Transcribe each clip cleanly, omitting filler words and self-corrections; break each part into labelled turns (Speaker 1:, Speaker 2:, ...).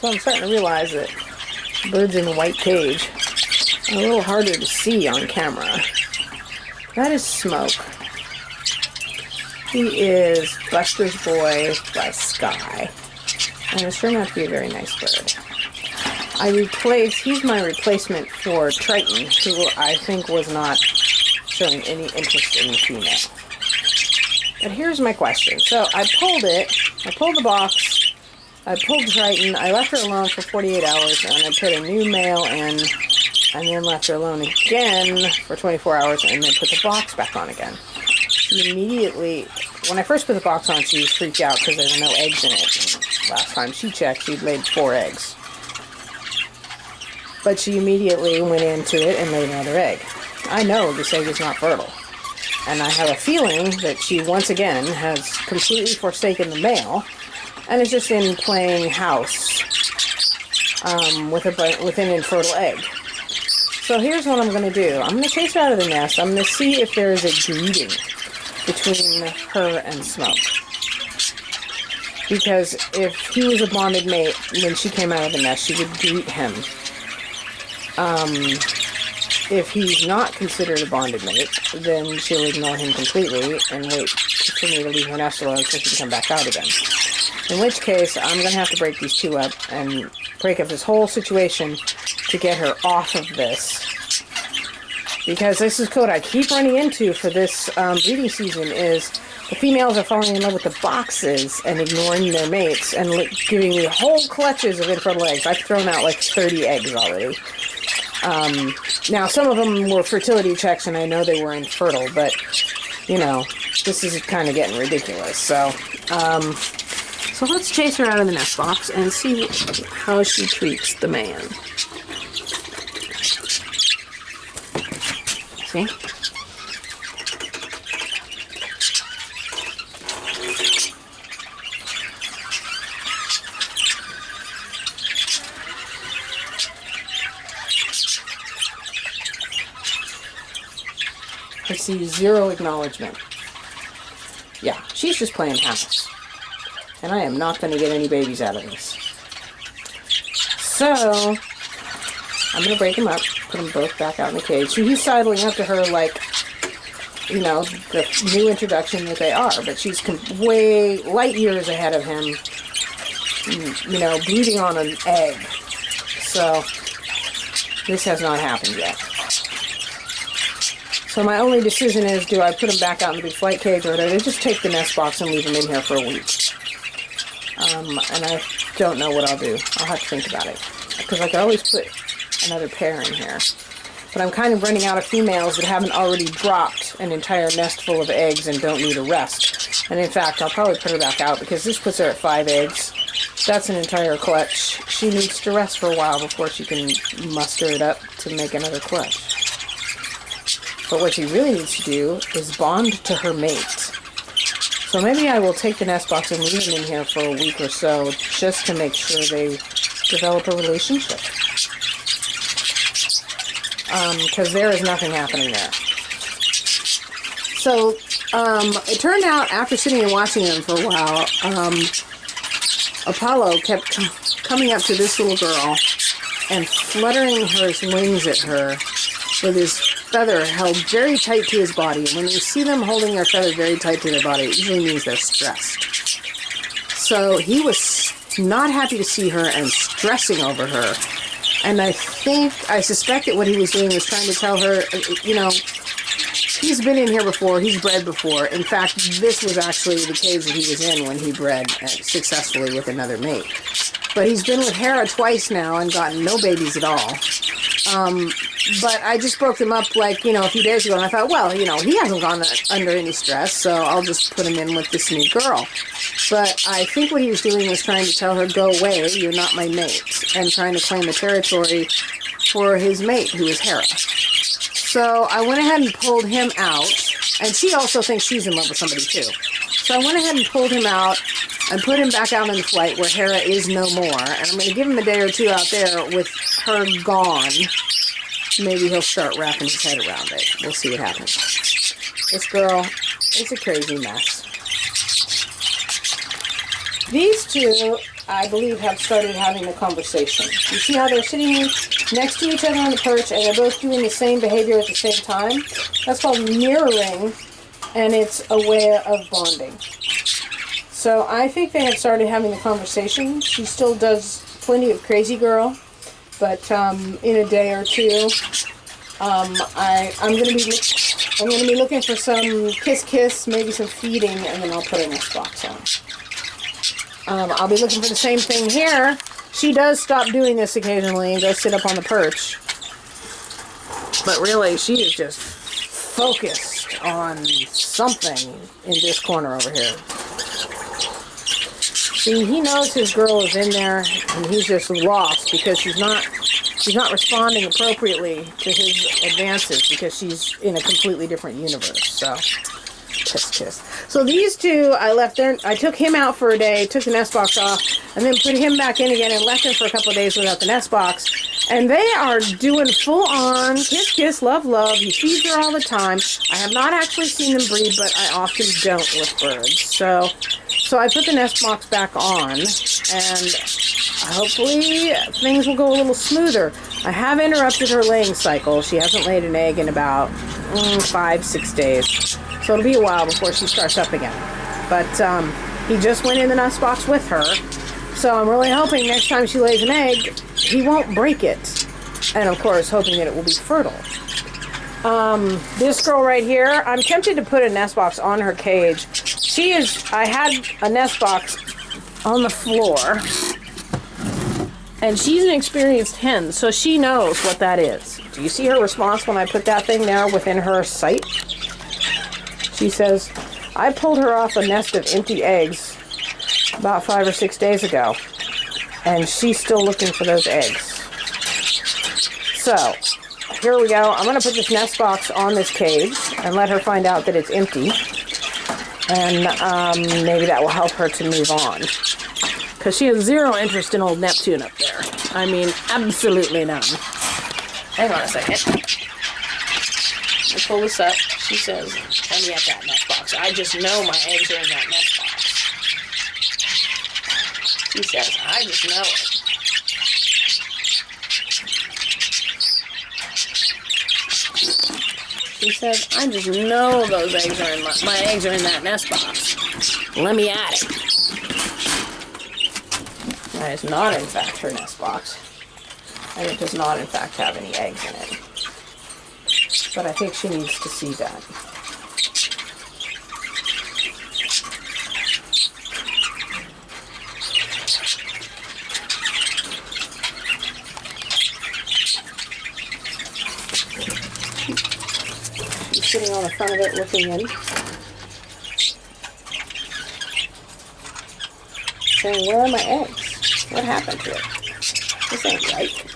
Speaker 1: So I'm starting to realize that birds in a white cage are a little harder to see on camera. That is Smoke. He is Buster's Boy by Sky. And it's turned out to be a very nice bird. He's my replacement for Triton, who I think was not showing any interest in the female. But here's my question. So I pulled the box, I pulled Triton, I left her alone for 48 hours, and I put a new male in, and then left her alone again for 24 hours, and then put the box back on again. She immediately, when I first put the box on, she was freaked out because there were no eggs in it. And last time she checked, she'd laid 4 eggs. But she immediately went into it and laid another egg. I know this egg is not fertile. And I have a feeling that she once again has completely forsaken the male and is just in playing house with an infertile egg. So here's what I'm going to do. I'm going to chase her out of the nest. I'm going to see if there is a greeting between her and Smoke. Because if he was a bonded mate, when she came out of the nest, she would greet him. If he's not considered a bonded mate, then she'll ignore him completely and wait for me to leave her nest alone so she can come back out again. In which case, I'm going to have to break these two up and break up this whole situation to get her off of this. Because this is code I keep running into for this breeding season is the females are falling in love with the boxes and ignoring their mates and giving me whole clutches of infertile eggs. I've thrown out like 30 eggs already. Now, some of them were fertility checks, and I know they were infertile, but, you know, this is kind of getting ridiculous. So let's chase her out of the nest box and see how she treats the man. See? I see 0 acknowledgement. Yeah, she's just playing house. And I am not going to get any babies out of this. So, I'm going to break them up, put them both back out in the cage. So he's sidling up to her like, you know, the new introduction that they are. But she's way light years ahead of him, you know, brooding on an egg. So, this has not happened yet. So my only decision is, do I put them back out in the big flight cage, or do I just take the nest box and leave them in here for a week? And I don't know what I'll do. I'll have to think about it. Because I could always put another pair in here. But I'm kind of running out of females that haven't already dropped an entire nest full of eggs and don't need a rest. And in fact, I'll probably put her back out because this puts her at 5 eggs. That's an entire clutch. She needs to rest for a while before she can muster it up to make another clutch. But what she really needs to do is bond to her mate. So maybe I will take the nest box and leave them in here for a week or so just to make sure they develop a relationship. Because there is nothing happening there. So it turned out after sitting and watching them for a while, Apollo kept coming up to this little girl and fluttering his wings at her with his feather held very tight to his body. And when you see them holding their feather very tight to their body, it usually means they're stressed. So he was not happy to see her and stressing over her. And I suspect that what he was doing was trying to tell her, you know, he's been in here before, he's bred before. In fact, this was actually the cage that he was in when he bred successfully with another mate. But he's been with Hera twice now and gotten no babies at all. But I just broke them up like, you know, a few days ago, and I thought, well, you know, he hasn't gone under any stress, so I'll just put him in with this new girl. But I think what he was doing was trying to tell her, go away, you're not my mate, and trying to claim the territory for his mate, who is Hera. So I went ahead and pulled him out, and she also thinks she's in love with somebody too. So I went ahead and pulled him out and put him back out in the flight where Hera is no more, and I'm going to give him a day or two out there with her gone. Maybe he'll start wrapping his head around it. We'll see what happens. This girl is a crazy mess. These two I believe, have started having a conversation. You see how they're sitting next to each other on the perch and they're both doing the same behavior at the same time? That's called mirroring, and it's a way of bonding. So I think they have started having a conversation. She still does plenty of crazy girl, but in a day or two, I'm going to be looking for some kiss, maybe some feeding, and then I'll put a nest box on. I'll be looking for the same thing here. She does stop doing this occasionally and go sit up on the perch. But really, she is just focused on something in this corner over here. See, he knows his girl is in there, and he's just lost because she's not responding appropriately to his advances because she's in a completely different universe. So, kiss. So these two, I left there. I took him out for a day, took the nest box off, and then put him back in again and left him for a couple of days without the nest box. And they are doing full on kiss, love. He feeds her all the time. I have not actually seen them breed, but I often don't with birds. So I put the nest box back on, and hopefully things will go a little smoother. I have interrupted her laying cycle. She hasn't laid an egg in about 5-6 days. So it'll be a while before she starts up again. But he just went in the nest box with her. So I'm really hoping next time she lays an egg, he won't break it. And of course, hoping that it will be fertile. This girl right here, I'm tempted to put a nest box on her cage. I had a nest box on the floor. And she's an experienced hen, so she knows what that is. Do you see her response when I put that thing there within her sight? She says, I pulled her off a nest of empty eggs about 5 or 6 days ago, and she's still looking for those eggs. So, here we go. I'm going to put this nest box on this cage and let her find out that it's empty, and maybe that will help her to move on. Because she has zero interest in old Neptune up there. I mean, absolutely none. Hang on a second. I pull this up. She says, let me at that nest box. I just know my eggs are in that nest box. She says, I just know it. She says, I just know those eggs are in my eggs are in that nest box. Let me at it. That is not, in fact, her nest box. And it does not, in fact, have any eggs in it. But I think she needs to see that. She's sitting on the front of it looking in. Saying, where are my eggs? What happened to it? This ain't right.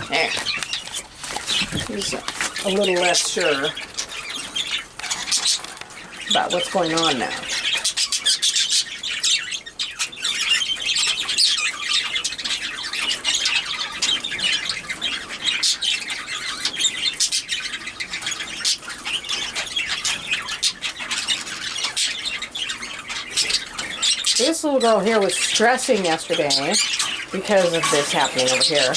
Speaker 1: There. He's a little less sure about what's going on now. This little girl here was stressing yesterday because of this happening over here.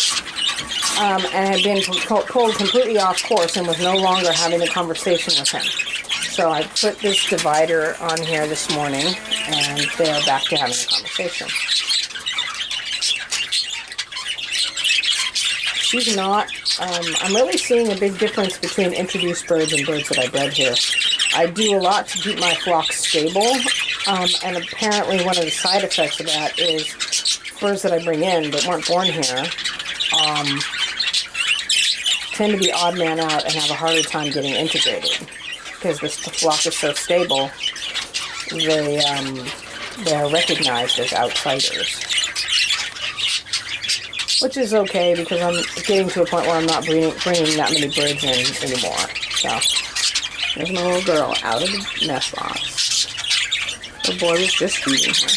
Speaker 1: And had been pulled completely off course and was no longer having a conversation with him. So I put this divider on here this morning, and they are back to having a conversation. She's not, I'm really seeing a big difference between introduced birds and birds that I bred here. I do a lot to keep my flock stable, and apparently one of the side effects of that is birds that I bring in that weren't born here tend to be odd man out and have a harder time getting integrated because the flock is so stable. They're recognized as outsiders, which is okay because I'm getting to a point where I'm not bringing that many birds in anymore. So there's my little girl out of the nest box. The boy was just feeding her.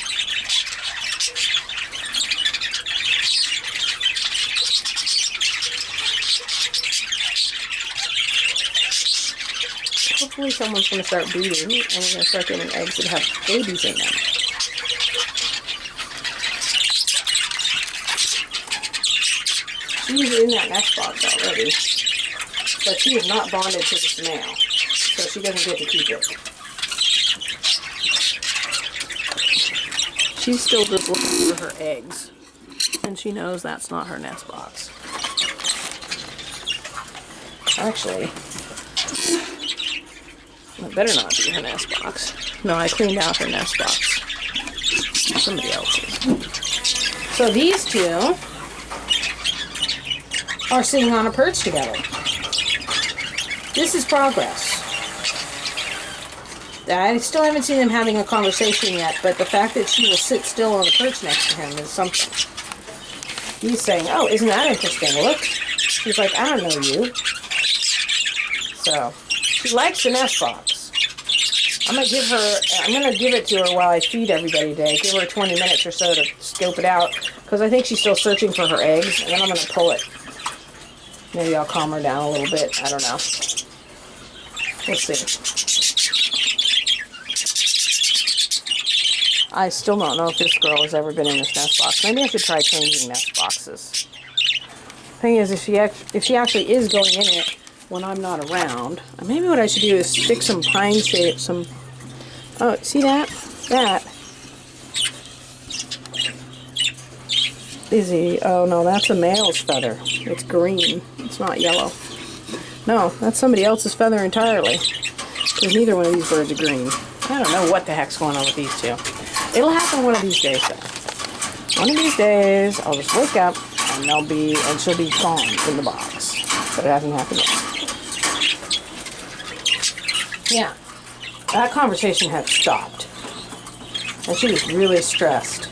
Speaker 1: Hopefully someone's going to start breeding and we're going to start getting eggs that have babies in them. She's in that nest box already, but she is not bonded to this male, so she doesn't get to keep it. She's still just looking for her eggs, and she knows that's not her nest box. Actually, it better not be her nest box. No, I cleaned out her nest box. Somebody else's. So these two are sitting on a perch together. This is progress. I still haven't seen them having a conversation yet, but the fact that she will sit still on the perch next to him is something. He's saying, oh, isn't that interesting? Look. She's like, I don't know you. So, she likes the nest box. I'm going to give it to her while I feed everybody today. Give her 20 minutes or so to scope it out, because I think she's still searching for her eggs, and then I'm going to pull it. Maybe I'll calm her down a little bit. I don't know. Let's see. I still don't know if this girl has ever been in this nest box. Maybe I should try changing nest boxes. Thing is, if she actually is going in it when I'm not around, maybe what I should do is stick some pine shape, oh, see that? That. Oh no, that's a male's feather. It's green. It's not yellow. No, that's somebody else's feather entirely. Because neither one of these birds are green. I don't know what the heck's going on with these two. It'll happen one of these days, though. One of these days, I'll just wake up and she'll be gone in the box. But it hasn't happened yet. Yeah, that conversation had stopped, and she was really stressed.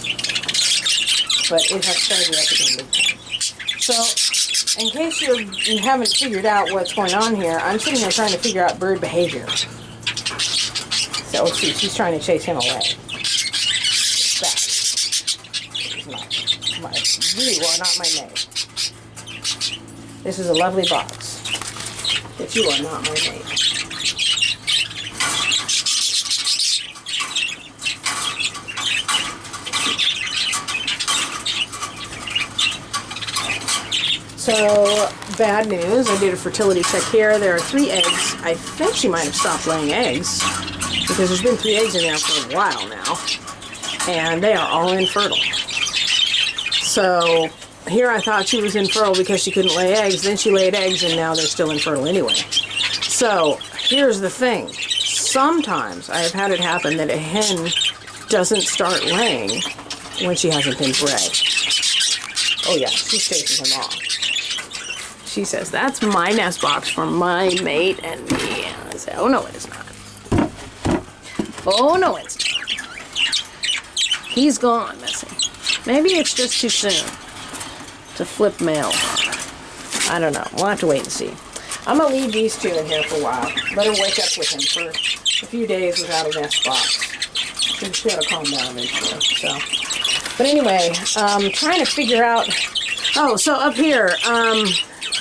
Speaker 1: But it has started up again. So, in case you haven't figured out what's going on here, I'm sitting there trying to figure out bird behavior. So, let's see, she's trying to chase him away. You are not my mate. This is a lovely box, but you are not my mate. So, bad news. I did a fertility check here. There are 3 eggs. I think she might have stopped laying eggs because there's been 3 eggs in there for a while now, and they are all infertile. So here I thought she was infertile because she couldn't lay eggs. Then she laid eggs, and now they're still infertile anyway. So here's the thing. Sometimes I have had it happen that a hen doesn't start laying when she hasn't been bred. Oh yeah, she's chasing him off. She says, that's my nest box for my mate and me. And I say, oh no, it is not. Oh no, it's not. He's gone, Missy. Maybe it's just too soon to flip male. I don't know. We'll have to wait and see. I'm going to leave these 2 in here for a while. Let her wake up with him for a few days without a nest box. She's got to calm down eventually. So, but anyway, trying to figure out... Oh, so up here,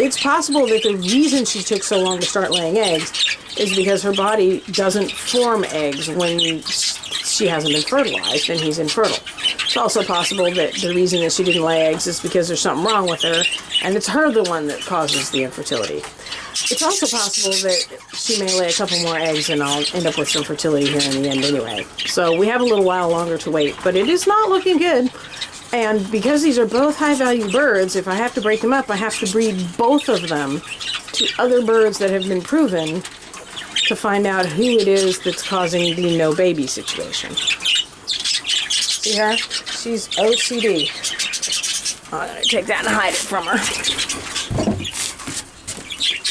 Speaker 1: it's possible that the reason she took so long to start laying eggs is because her body doesn't form eggs when she hasn't been fertilized and he's infertile. It's also possible that the reason that she didn't lay eggs is because there's something wrong with her, and it's her the one that causes the infertility. It's also possible that she may lay a couple more eggs and I'll end up with some fertility here in the end anyway. So we have a little while longer to wait, but it is not looking good. And because these are both high-value birds, if I have to break them up, I have to breed both of them to other birds that have been proven to find out who it is that's causing the no baby situation. See her? She's OCD. I'm gonna take that and hide it from her.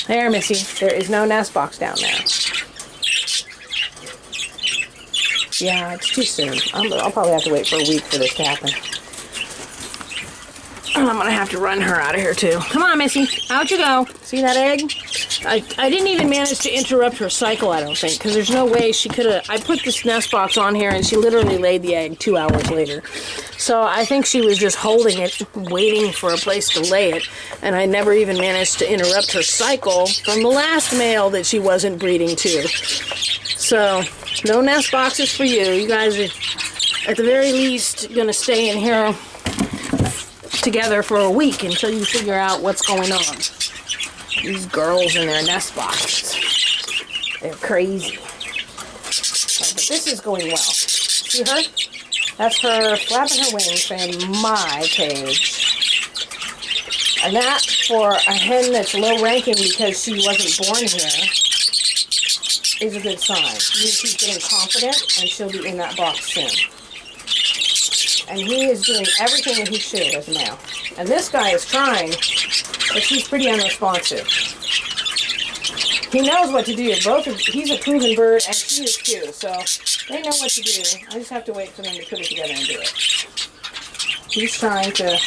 Speaker 1: There, Missy. There is no nest box down there. Yeah, it's too soon. I'll probably have to wait for a week for this to happen. I'm gonna have to run her out of here too. Come on, Missy. Out you go. See that egg? I didn't even manage to interrupt her cycle, I don't think, because there's no way she could have... I put this nest box on here and she literally laid the egg 2 hours later. So I think she was just holding it, waiting for a place to lay it, and I never even managed to interrupt her cycle from the last male that she wasn't breeding to. So, no nest boxes for you. You guys are, at the very least, gonna stay in here together for a week until you figure out what's going on. These girls in their nest boxes. They're crazy. Oh, but this is going well. See her? That's her flapping her wings saying, my cage. And that, for a hen that's low ranking because she wasn't born here, is a good sign. It means she's getting confident and she'll be in that box soon. And he is doing everything that he should as a male. And this guy is trying, but he's pretty unresponsive. He knows what to do. He's a proven bird, and she is too, so they know what to do. I just have to wait for them to put it together and do it. He's trying to...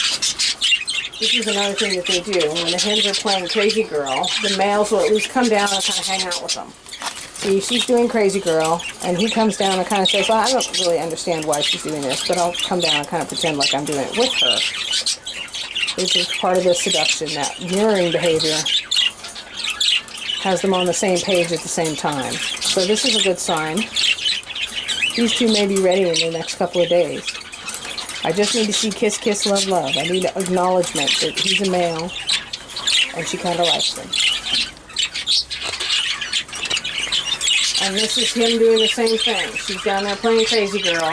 Speaker 1: This is another thing that they do. When the hens are playing Crazy Girl, the males will at least come down and kind of hang out with them. See, she's doing Crazy Girl, and he comes down and kind of says, well, I don't really understand why she's doing this, but I'll come down and kind of pretend like I'm doing it with her. Which is part of the seduction, that mirroring behavior has them on the same page at the same time. So this is a good sign. These two may be ready in the next couple of days. I just need to see kiss, kiss, love, love. I need acknowledgement that he's a male, and she kind of likes him. And this is him doing the same thing. She's down there playing Crazy Girl.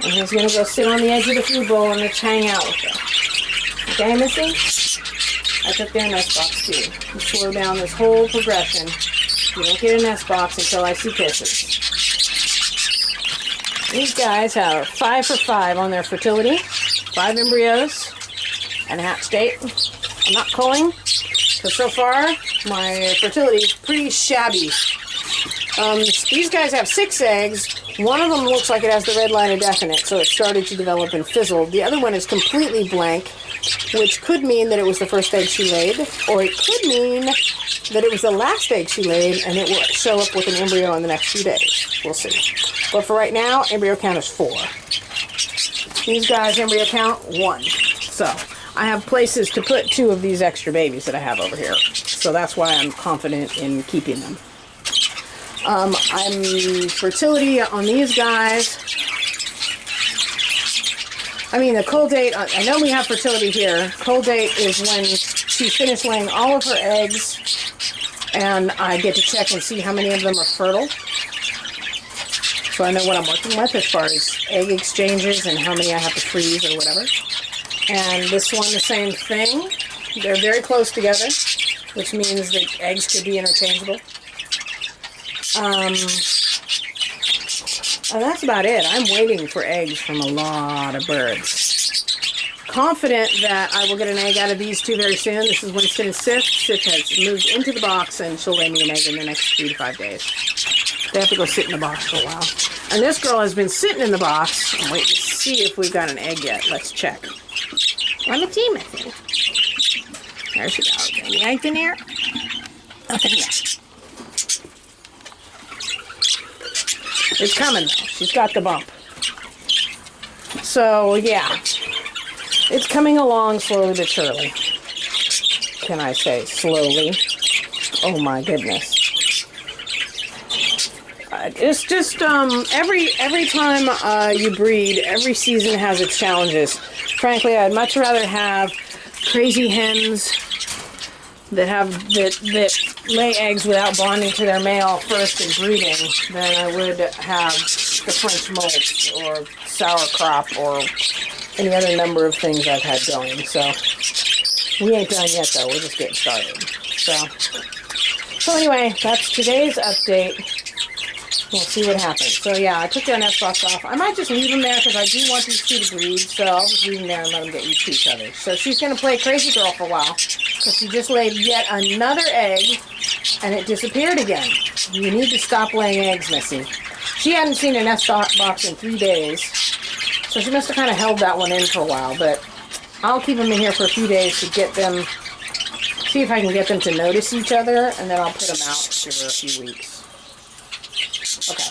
Speaker 1: And he's going to go sit on the edge of the food bowl and let's hang out with her. Okay, Missy? I took their nest box too. You slow down this whole progression. You don't get a nest box until I see kisses. These guys have 5 for 5 on their fertility. 5 embryos and a hatch date. I'm not culling, because so far my fertility is pretty shabby. These guys have 6 eggs. One of them looks like it has the red line indefinite, so it started to develop and fizzled. The other one is completely blank, which could mean that it was the first egg she laid, or it could mean that it was the last egg she laid and it will show up with an embryo in the next few days. We'll see. But for right now, embryo count is 4. These guys, embryo count 1. So I have places to put 2 of these extra babies that I have over here. So that's why I'm confident in keeping them. I'm fertility on these guys. I mean, the cold date, I know we have fertility here. Cold date is when she finished laying all of her eggs, and I get to check and see how many of them are fertile. So I know what I'm working with as far as egg exchanges and how many I have to freeze or whatever. And this one, the same thing. They're very close together, which means that eggs could be interchangeable. And that's about it. I'm waiting for eggs from a lot of birds. Confident that I will get an egg out of these 2 very soon. This is Winston and Sif. Sif has moved into the box, and she'll lay me an egg in the next 3 to 5 days. They have to go sit in the box for a while. And this girl has been sitting in the box. I'm waiting to see if we've got an egg yet. Let's check. On the team, I think. There she goes. Any eggs in there? Nothing yet. It's coming, though. She's got the bump. So, yeah. It's coming along slowly but surely. Can I say slowly? Oh, my goodness. It's just, every time you breed, every season has its challenges. Frankly, I'd much rather have crazy hens that lay eggs without bonding to their male first and breeding than I would have the French molts or sauerkraut or any other number of things I've had going. So we ain't done yet, though. We're just getting started. So anyway, that's today's update. We'll see what happens. So yeah, I took their nest box off. I might just leave them there because I do want these two to breed. So I'll just leave them there and let them get used to each other. So she's going to play crazy girl for a while because she just laid yet another egg and it disappeared again. You need to stop laying eggs, Missy. She hadn't seen a nest box in 3 days. So she must have kind of held that one in for a while. But I'll keep them in here for a few days to get them, see if I can get them to notice each other. And then I'll put them out, give her a few weeks. Okay.